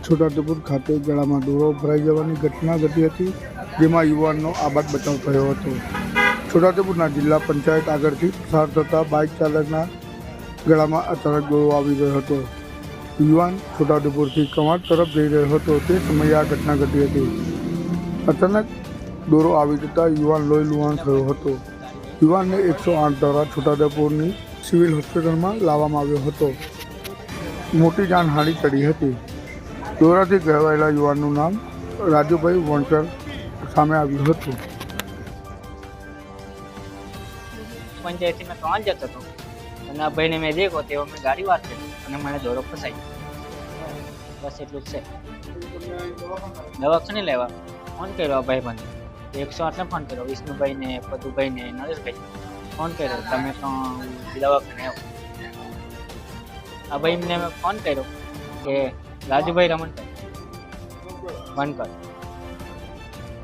છોટાઉદેપુર ખાતે ગળામાં દોરો ભરાઈ જવાની ઘટના ઘટી હતી, જેમાં યુવાનનો આબાદ બચાવ થયો હતો। છોટાઉદેપુરના જિલ્લા પંચાયત આગળથી પસાર થતા બાઇક ચાલકના ગળામાં અચાનક દોરો આવી ગયો હતો। યુવાન છોટાઉદેપુરથી કવાંટ તરફ જઈ રહ્યો હતો તે સમયે આ ઘટના ઘટી હતી। અચાનક દોરો આવી જતાં યુવાન લોહી લુહાણ થયો હતો। યુવાનને 108 દ્વારા છોટાઉદેપુરની સિવિલ હોસ્પિટલમાં લાવવામાં આવ્યો હતો। મોટી જાનહાનિ ટળી હતી। દોરાથી ઘવાયેલા યુવાનનું નામ રાજુભાઈ વણકર સામે આવ્યું હતું। પંચાયતથી મેં કવાંટ જતો હતો અને આ ભાઈને મેં દેખો તેવો મેં ગાડી વાત કરી અને મને દોરો ફસાઈ ગયો। બસ એટલું જ છે। દવાખાને લેવા ફોન કર્યો આ ભાઈ બંધ 108ને ફોન કર્યો, વિષ્ણુભાઈને, પદુભાઈને, નરેશભાઈ ફોન કર્યો, તમે તો દવાખાને આવો। આ ભાઈને મેં ફોન કર્યો કે રાજુભાઈ રમણભાઈ વણકર